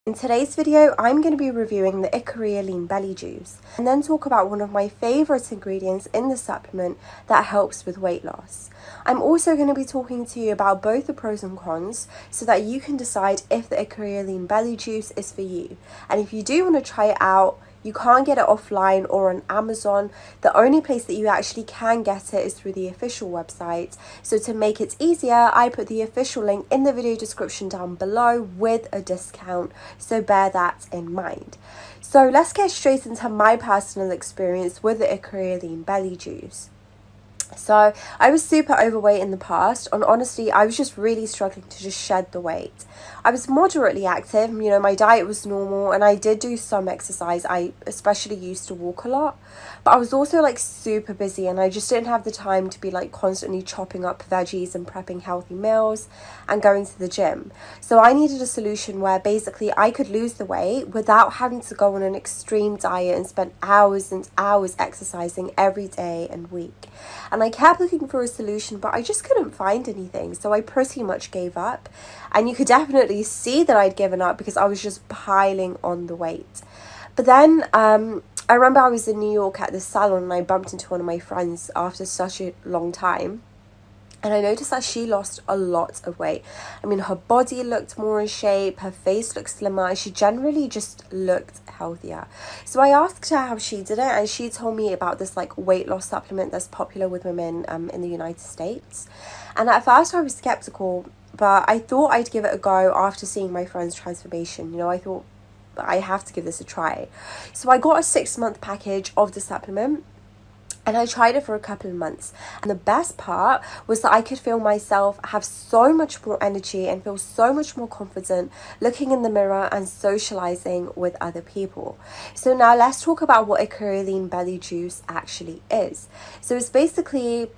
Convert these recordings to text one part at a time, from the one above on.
In today's video, I'm going to be reviewing the Ikaria Lean Belly Juice and then talk about one of my favourite ingredients in the supplement that helps with weight loss. I'm also going to be talking to you about both the pros and cons so that you can decide if the Ikaria Lean Belly Juice is for you. And if you do want to try it out, you can't get it offline or on Amazon. The only place that you actually can get it is through the official website. So to make it easier, I put the official link in the video description down below with a discount. So bear that in mind. So let's get straight into my personal experience with the Ikaria Lean Belly Juice. So I was super overweight in the past, and honestly I was just really struggling to just shed the weight. I was moderately active, my diet was normal, and I did do some exercise. I especially used to walk a lot, but I was also super busy, and I just didn't have the time to be constantly chopping up veggies and prepping healthy meals and going to the gym. So I needed a solution where basically I could lose the weight without having to go on an extreme diet and spend hours and hours exercising every day and week. And I kept looking for a solution, but I just couldn't find anything. So I pretty much gave up. And you could definitely see that I'd given up because I was just piling on the weight. But then I remember I was in New York at this salon, and I bumped into one of my friends after such a long time. And I noticed that she lost a lot of weight. I mean, her body looked more in shape, her face looked slimmer, and she generally just looked healthier. So I asked her how she did it, and she told me about this weight loss supplement that's popular with women in the United States. And at first I was skeptical, but I thought I'd give it a go after seeing my friend's transformation. I thought I have to give this a try. So I got a 6-month package of the supplement. And I tried it for a couple of months. And the best part was that I could feel myself have so much more energy and feel so much more confident looking in the mirror and socializing with other people. So now let's talk about what Ikaria Lean Belly Juice actually is. So it's basically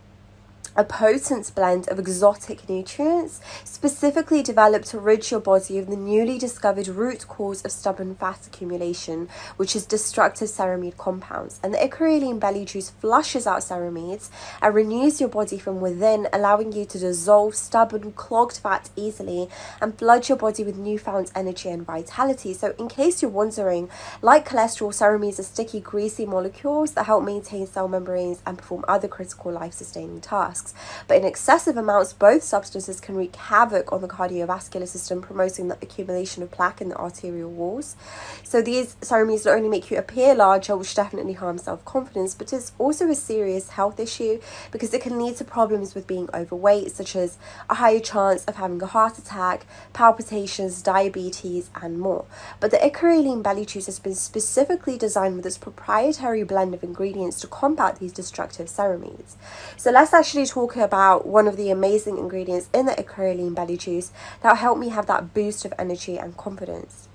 a potent blend of exotic nutrients specifically developed to rid your body of the newly discovered root cause of stubborn fat accumulation, which is destructive ceramide compounds. And the Ikaria Lean Belly Juice flushes out ceramides and renews your body from within, allowing you to dissolve stubborn clogged fat easily and flood your body with newfound energy and vitality. So in case you're wondering, like cholesterol, ceramides are sticky, greasy molecules that help maintain cell membranes and perform other critical life-sustaining tasks. But in excessive amounts, both substances can wreak havoc on the cardiovascular system, promoting the accumulation of plaque in the arterial walls. So these ceramides not only make you appear larger, which definitely harms self-confidence, but it's also a serious health issue because it can lead to problems with being overweight, such as a higher chance of having a heart attack, palpitations, diabetes, and more. But the Ikaria Lean Belly Juice has been specifically designed with its proprietary blend of ingredients to combat these destructive ceramides. So let's actually talk about one of the amazing ingredients in the Ikaria Lean Belly Juice that will help me have that boost of energy and confidence.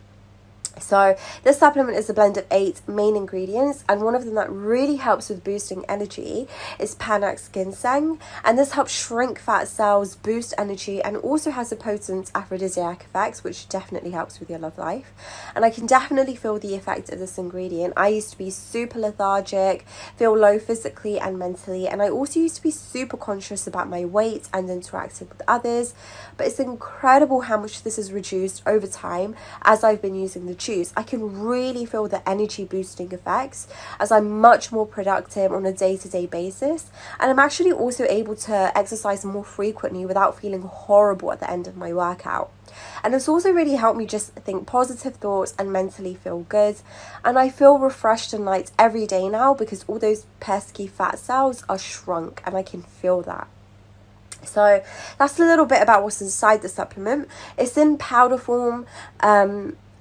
So this supplement is a blend of 8 main ingredients, and one of them that really helps with boosting energy is Panax ginseng, and this helps shrink fat cells, boost energy, and also has a potent aphrodisiac effect, which definitely helps with your love life. And I can definitely feel the effect of this ingredient. I used to be super lethargic, feel low physically and mentally, and I also used to be super conscious about my weight and interacting with others. But it's incredible how much this has reduced over time as I've been using the juice. I can really feel the energy boosting effects as I'm much more productive on a day-to-day basis, and I'm actually also able to exercise more frequently without feeling horrible at the end of my workout. And it's also really helped me just think positive thoughts and mentally feel good, and I feel refreshed and light every day now because all those pesky fat cells are shrunk, and I can feel that. So that's a little bit about what's inside the supplement. It's in powder form,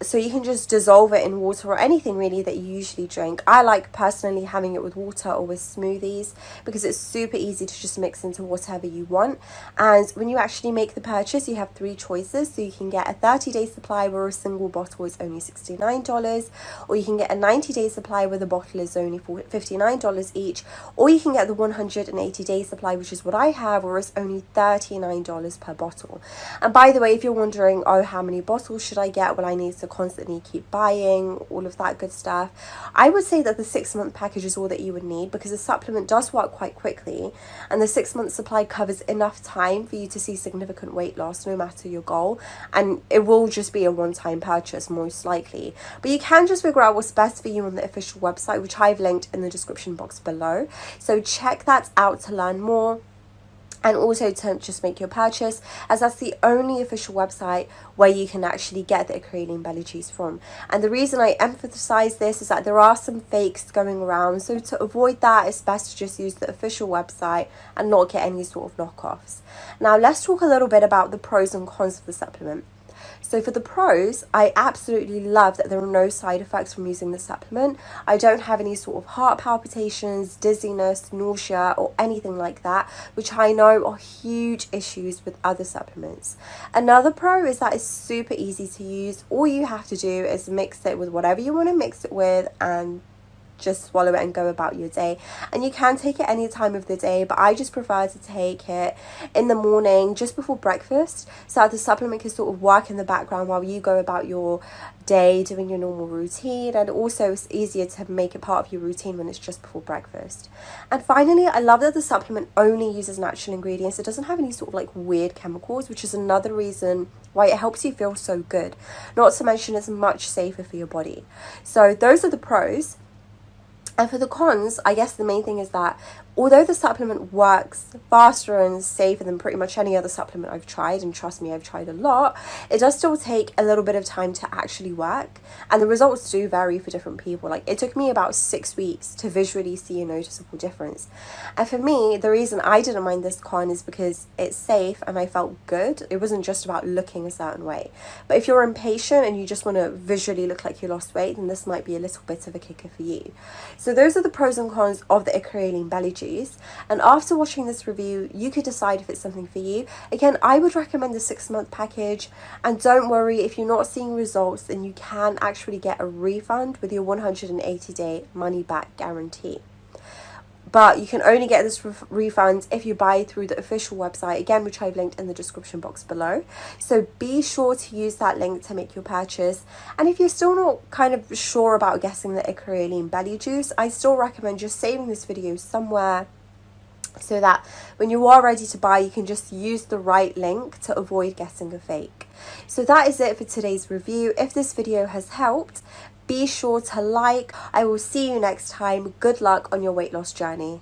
so you can just dissolve it in water or anything really that you usually drink. I like personally having it with water or with smoothies because it's super easy to just mix into whatever you want. And when you actually make the purchase, you have 3 choices. So you can get a 30-day supply where a single bottle is only $69, or you can get a 90-day supply where the bottle is only $59 each, or you can get the 180-day supply, which is what I have, where it's only $39 per bottle. And by the way, if you're wondering, oh, how many bottles should I get? Well, I need to constantly keep buying, all of that good stuff. I would say that the 6-month package is all that you would need, because the supplement does work quite quickly, and the 6-month supply covers enough time for you to see significant weight loss no matter your goal, and it will just be a one-time purchase most likely. But you can just figure out what's best for you on the official website, which I've linked in the description box below. So check that out to learn more, and also to just make your purchase, as that's the only official website where you can actually get the Ikaria Lean Belly Juice from. And the reason I emphasize this is that there are some fakes going around, so to avoid that, it's best to just use the official website and not get any sort of knockoffs. Now let's talk a little bit about the pros and cons of the supplement. So for the pros, I absolutely love that there are no side effects from using the supplement. I don't have any sort of heart palpitations, dizziness, nausea, or anything like that, which I know are huge issues with other supplements. Another pro is that it's super easy to use. All you have to do is mix it with whatever you want to mix it with and just swallow it and go about your day. And you can take it any time of the day, but I just prefer to take it in the morning just before breakfast, so that the supplement can sort of work in the background while you go about your day doing your normal routine. And also it's easier to make it part of your routine when it's just before breakfast. And finally, I love that the supplement only uses natural ingredients. It doesn't have any sort of like weird chemicals, which is another reason why it helps you feel so good. Not to mention it's much safer for your body. So those are the pros. And for the cons, I guess the main thing is that although the supplement works faster and safer than pretty much any other supplement I've tried, and trust me, I've tried a lot, it does still take a little bit of time to actually work. And the results do vary for different people. Like, it took me about 6 weeks to visually see a noticeable difference. And for me, the reason I didn't mind this con is because it's safe and I felt good. It wasn't just about looking a certain way. But if you're impatient and you just want to visually look like you lost weight, then this might be a little bit of a kicker for you. So those are the pros and cons of the Ikaria Lean Belly Juice. And after watching this review, you could decide if it's something for you. Again, I would recommend the 6-month package, and don't worry if you're not seeing results, then you can actually get a refund with your 180-day money back guarantee. But you can only get this refund if you buy through the official website, again, which I've linked in the description box below. So be sure to use that link to make your purchase. And if you're still not kind of sure about getting the Ikaria Lean Belly Juice, I still recommend just saving this video somewhere, so that when you are ready to buy, you can just use the right link to avoid getting a fake. So that is it for today's review. If this video has helped, be sure to like. I will see you next time. Good luck on your weight loss journey.